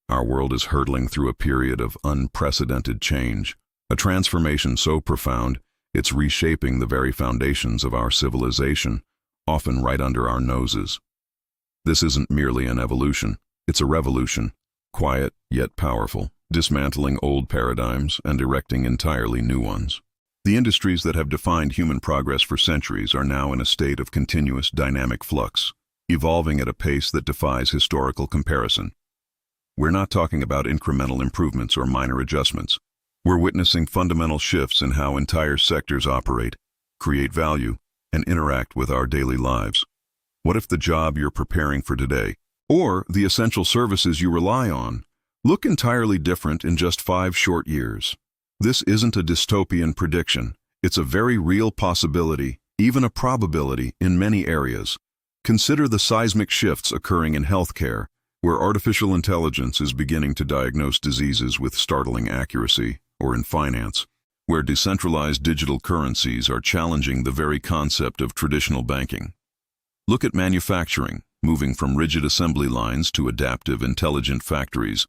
Our world is hurtling through a period of unprecedented change, a transformation so profound it's reshaping the very foundations of our civilization, often right under our noses. This isn't merely an evolution, it's a revolution, quiet yet powerful, dismantling old paradigms and erecting entirely new ones. The industries that have defined human progress for centuries are now in a state of continuous dynamic flux, evolving at a pace that defies historical comparison. We're not talking about incremental improvements or minor adjustments. We're witnessing fundamental shifts in how entire sectors operate, create value, and interact with our daily lives. What if the job you're preparing for today, or the essential services you rely on, look entirely different in just 5 short years? This isn't a dystopian prediction. It's a very real possibility, even a probability in many areas. Consider the seismic shifts occurring in healthcare, where artificial intelligence is beginning to diagnose diseases with startling accuracy, or in finance, where decentralized digital currencies are challenging the very concept of traditional banking. Look at manufacturing, moving from rigid assembly lines to adaptive, intelligent factories,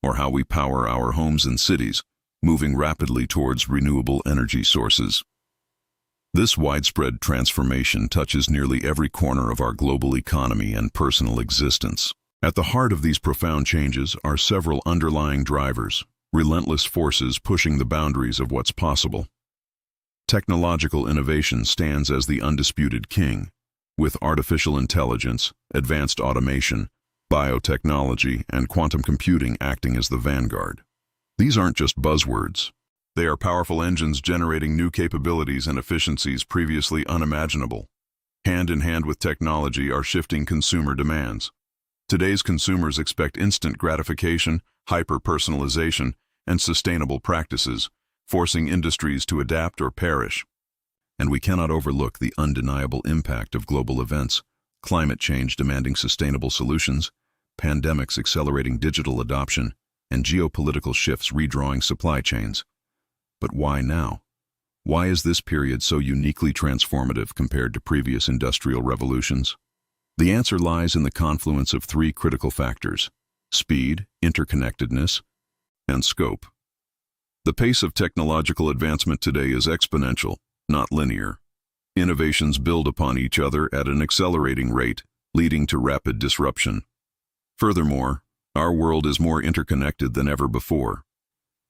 or how we power our homes and cities, moving rapidly towards renewable energy sources. This widespread transformation touches nearly every corner of our global economy and personal existence. At the heart of these profound changes are several underlying drivers, relentless forces pushing the boundaries of what's possible. Technological innovation stands as the undisputed king, with artificial intelligence, advanced automation, biotechnology, and quantum computing acting as the vanguard. These aren't just buzzwords. They are powerful engines generating new capabilities and efficiencies previously unimaginable. Hand in hand with technology are shifting consumer demands. Today's consumers expect instant gratification, hyper-personalization, and sustainable practices, forcing industries to adapt or perish. And we cannot overlook the undeniable impact of global events, climate change demanding sustainable solutions, pandemics accelerating digital adoption, and geopolitical shifts redrawing supply chains. But why now? Why is this period so uniquely transformative compared to previous industrial revolutions? The answer lies in the confluence of 3 critical factors: speed, interconnectedness, and scope. The pace of technological advancement today is exponential, not linear. Innovations build upon each other at an accelerating rate, leading to rapid disruption. Furthermore, our world is more interconnected than ever before.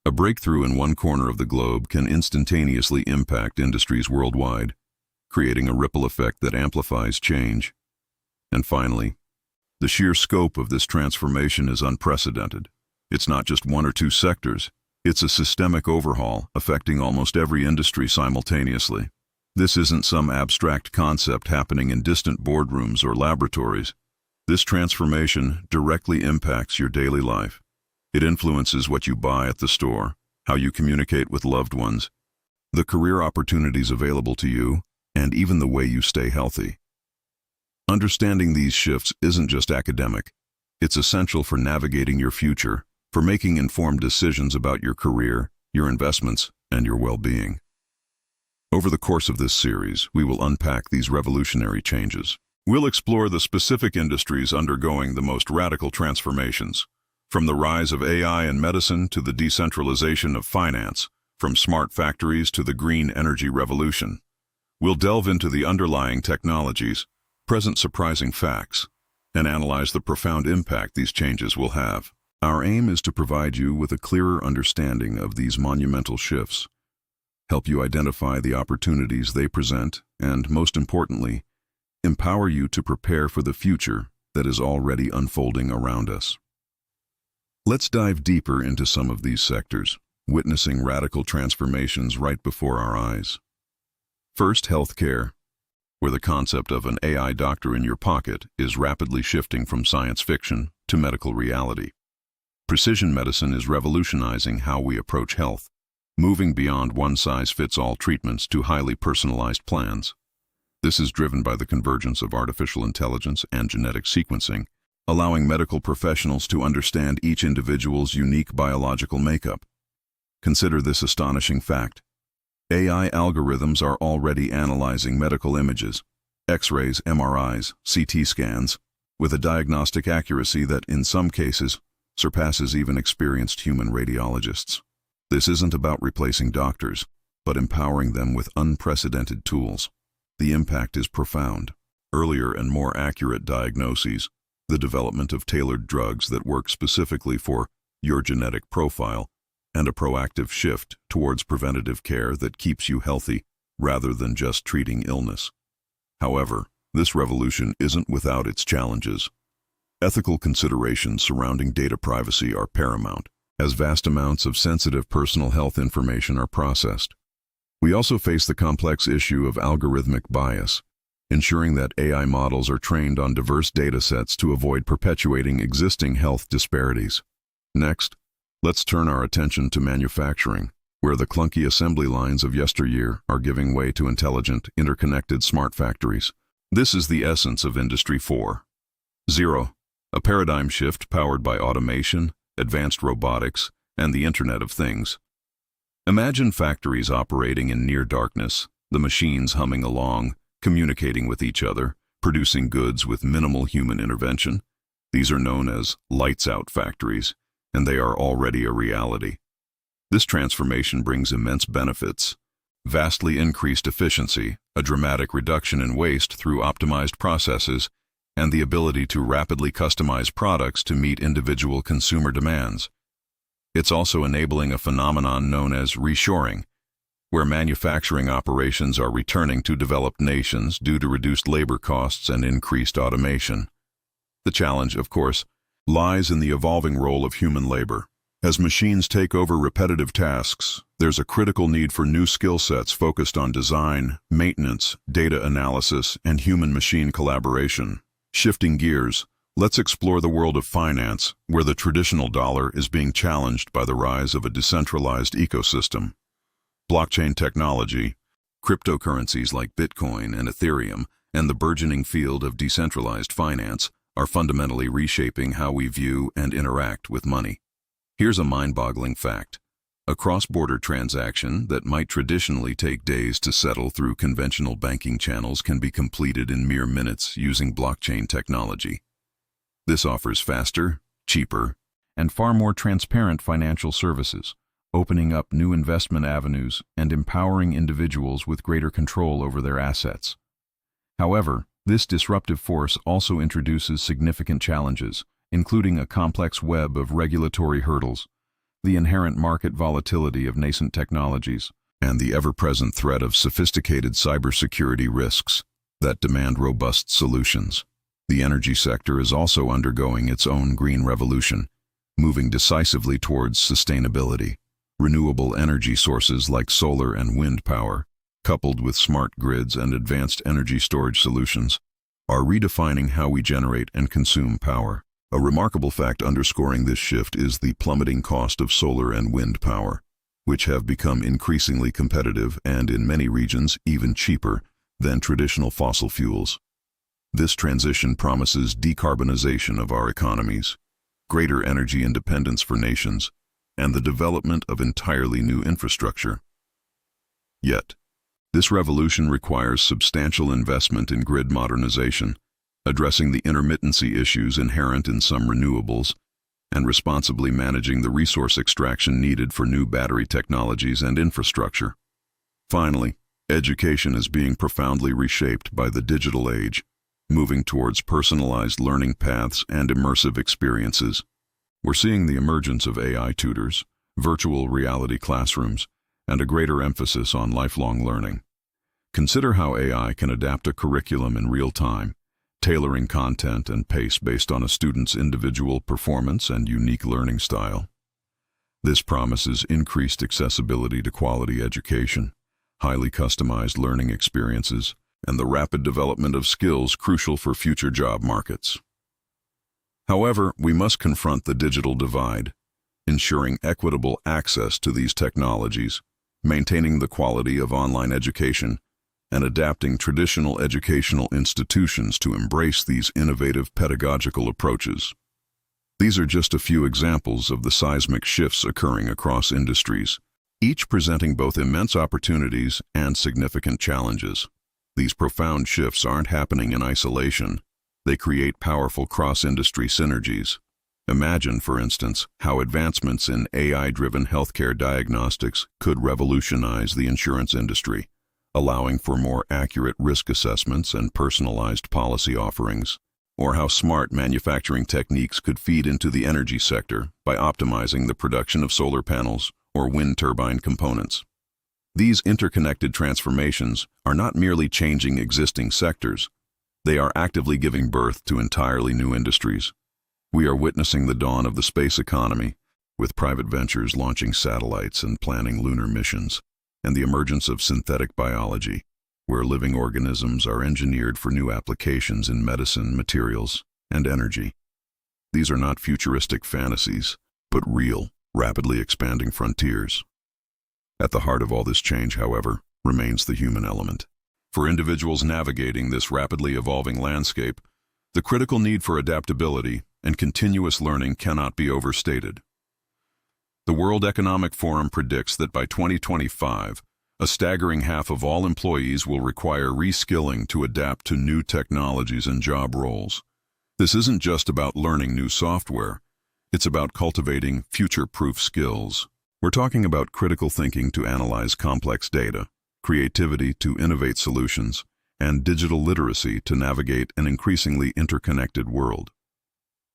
A breakthrough in one corner of the globe can instantaneously impact industries worldwide, creating a ripple effect that amplifies change. And finally, the sheer scope of this transformation is unprecedented. It's not just 1 or 2 sectors. It's a systemic overhaul affecting almost every industry simultaneously. This isn't some abstract concept happening in distant boardrooms or laboratories. This transformation directly impacts your daily life. It influences what you buy at the store, how you communicate with loved ones, the career opportunities available to you, and even the way you stay healthy. Understanding these shifts isn't just academic. It's essential for navigating your future, for making informed decisions about your career, your investments, and your well-being. Over the course of this series, we will unpack these revolutionary changes. We'll explore the specific industries undergoing the most radical transformations, from the rise of AI in medicine to the decentralization of finance, from smart factories to the green energy revolution. We'll delve into the underlying technologies, present surprising facts, and analyze the profound impact these changes will have. Our aim is to provide you with a clearer understanding of these monumental shifts, help you identify the opportunities they present, and, most importantly, empower you to prepare for the future that is already unfolding around us. Let's dive deeper into some of these sectors, witnessing radical transformations right before our eyes. First, healthcare, where the concept of an AI doctor in your pocket is rapidly shifting from science fiction to medical reality. Precision medicine is revolutionizing how we approach health, moving beyond one-size-fits-all treatments to highly personalized plans. This is driven by the convergence of artificial intelligence and genetic sequencing, allowing medical professionals to understand each individual's unique biological makeup. Consider this astonishing fact. AI algorithms are already analyzing medical images, X-rays, MRIs, CT scans, with a diagnostic accuracy that, in some cases, surpasses even experienced human radiologists. This isn't about replacing doctors, but empowering them with unprecedented tools. The impact is profound. Earlier and more accurate diagnoses, the development of tailored drugs that work specifically for your genetic profile, and a proactive shift towards preventative care that keeps you healthy rather than just treating illness. However, this revolution isn't without its challenges. Ethical considerations surrounding data privacy are paramount, as vast amounts of sensitive personal health information are processed. We also face the complex issue of algorithmic bias, ensuring that AI models are trained on diverse datasets to avoid perpetuating existing health disparities. Next, let's turn our attention to manufacturing, where the clunky assembly lines of yesteryear are giving way to intelligent, interconnected smart factories. This is the essence of Industry 4.0, a paradigm shift powered by automation, advanced robotics, and the Internet of Things. Imagine factories operating in near darkness, the machines humming along, communicating with each other, producing goods with minimal human intervention. These are known as lights-out factories, and they are already a reality. This transformation brings immense benefits: vastly increased efficiency, a dramatic reduction in waste through optimized processes, and the ability to rapidly customize products to meet individual consumer demands. It's also enabling a phenomenon known as reshoring, where manufacturing operations are returning to developed nations due to reduced labor costs and increased automation. The challenge, of course, lies in the evolving role of human labor. As machines take over repetitive tasks, there's a critical need for new skill sets focused on design, maintenance, data analysis, and human-machine collaboration. Shifting gears, let's explore the world of finance, where the traditional dollar is being challenged by the rise of a decentralized ecosystem. Blockchain technology, cryptocurrencies like Bitcoin and Ethereum, and the burgeoning field of decentralized finance are fundamentally reshaping how we view and interact with money. Here's a mind-boggling fact. A cross-border transaction that might traditionally take days to settle through conventional banking channels can be completed in mere minutes using blockchain technology. This offers faster, cheaper, and far more transparent financial services, opening up new investment avenues and empowering individuals with greater control over their assets. However, this disruptive force also introduces significant challenges, including a complex web of regulatory hurdles, the inherent market volatility of nascent technologies, and the ever-present threat of sophisticated cybersecurity risks that demand robust solutions. The energy sector is also undergoing its own green revolution, moving decisively towards sustainability. Renewable energy sources like solar and wind power, coupled with smart grids and advanced energy storage solutions, are redefining how we generate and consume power. A remarkable fact underscoring this shift is the plummeting cost of solar and wind power, which have become increasingly competitive and, in many regions, even cheaper than traditional fossil fuels. This transition promises decarbonization of our economies, greater energy independence for nations, and the development of entirely new infrastructure. Yet, this revolution requires substantial investment in grid modernization, addressing the intermittency issues inherent in some renewables, and responsibly managing the resource extraction needed for new battery technologies and infrastructure. Finally, education is being profoundly reshaped by the digital age, moving towards personalized learning paths and immersive experiences. We're seeing the emergence of AI tutors, virtual reality classrooms, and a greater emphasis on lifelong learning. Consider how AI can adapt a curriculum in real time, tailoring content and pace based on a student's individual performance and unique learning style. This promises increased accessibility to quality education, highly customized learning experiences, and the rapid development of skills crucial for future job markets. However, we must confront the digital divide, ensuring equitable access to these technologies, maintaining the quality of online education, and adapting traditional educational institutions to embrace these innovative pedagogical approaches. These are just a few examples of the seismic shifts occurring across industries, each presenting both immense opportunities and significant challenges. These profound shifts aren't happening in isolation. They create powerful cross-industry synergies. Imagine, for instance, how advancements in AI-driven healthcare diagnostics could revolutionize the insurance industry, allowing for more accurate risk assessments and personalized policy offerings, or how smart manufacturing techniques could feed into the energy sector by optimizing the production of solar panels or wind turbine components. These interconnected transformations are not merely changing existing sectors, they are actively giving birth to entirely new industries. We are witnessing the dawn of the space economy, with private ventures launching satellites and planning lunar missions, and the emergence of synthetic biology, where living organisms are engineered for new applications in medicine, materials, and energy. These are not futuristic fantasies, but real, rapidly expanding frontiers. At the heart of all this change, however, remains the human element. For individuals navigating this rapidly evolving landscape, the critical need for adaptability and continuous learning cannot be overstated. The World Economic Forum predicts that by 2025, a staggering half of all employees will require reskilling to adapt to new technologies and job roles. This isn't just about learning new software, it's about cultivating future-proof skills. We're talking about critical thinking to analyze complex data, creativity to innovate solutions, and digital literacy to navigate an increasingly interconnected world.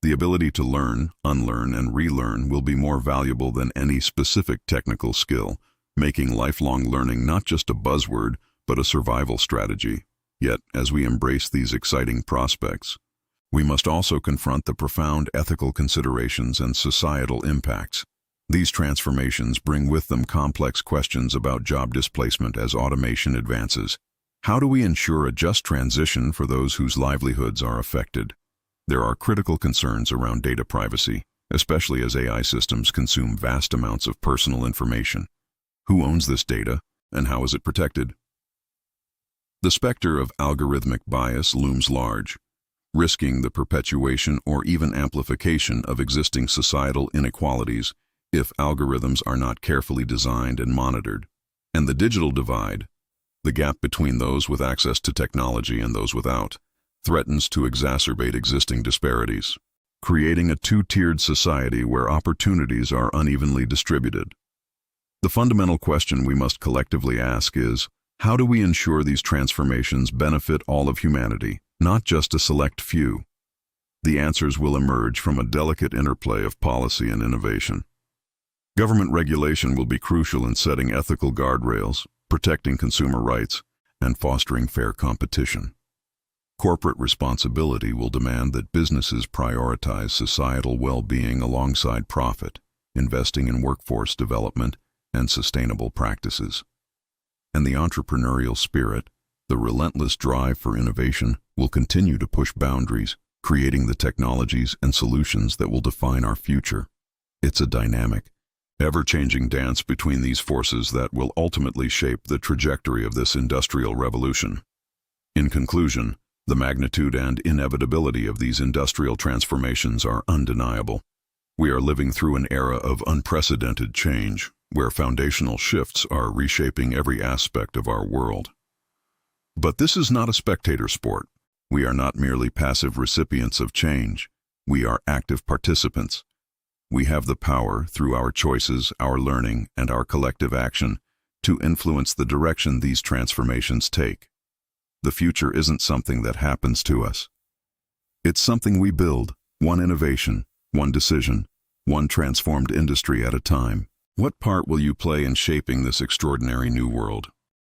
The ability to learn, unlearn, and relearn will be more valuable than any specific technical skill, making lifelong learning not just a buzzword, but a survival strategy. Yet, as we embrace these exciting prospects, we must also confront the profound ethical considerations and societal impacts. These transformations bring with them complex questions about job displacement as automation advances. How do we ensure a just transition for those whose livelihoods are affected? There are critical concerns around data privacy, especially as AI systems consume vast amounts of personal information. Who owns this data, and how is it protected? The specter of algorithmic bias looms large, risking the perpetuation or even amplification of existing societal inequalities if algorithms are not carefully designed and monitored. And the digital divide, the gap between those with access to technology and those without, threatens to exacerbate existing disparities, creating a two-tiered society where opportunities are unevenly distributed. The fundamental question we must collectively ask is, how do we ensure these transformations benefit all of humanity, not just a select few? The answers will emerge from a delicate interplay of policy and innovation. Government regulation will be crucial in setting ethical guardrails, protecting consumer rights, and fostering fair competition. Corporate responsibility will demand that businesses prioritize societal well-being alongside profit, investing in workforce development and sustainable practices. And the entrepreneurial spirit, the relentless drive for innovation, will continue to push boundaries, creating the technologies and solutions that will define our future. It's a dynamic, ever-changing dance between these forces that will ultimately shape the trajectory of this industrial revolution. In conclusion, the magnitude and inevitability of these industrial transformations are undeniable. We are living through an era of unprecedented change, where foundational shifts are reshaping every aspect of our world. But this is not a spectator sport. We are not merely passive recipients of change. We are active participants. We have the power, through our choices, our learning, and our collective action, to influence the direction these transformations take. The future isn't something that happens to us. It's something we build, one innovation, one decision, one transformed industry at a time. What part will you play in shaping this extraordinary new world?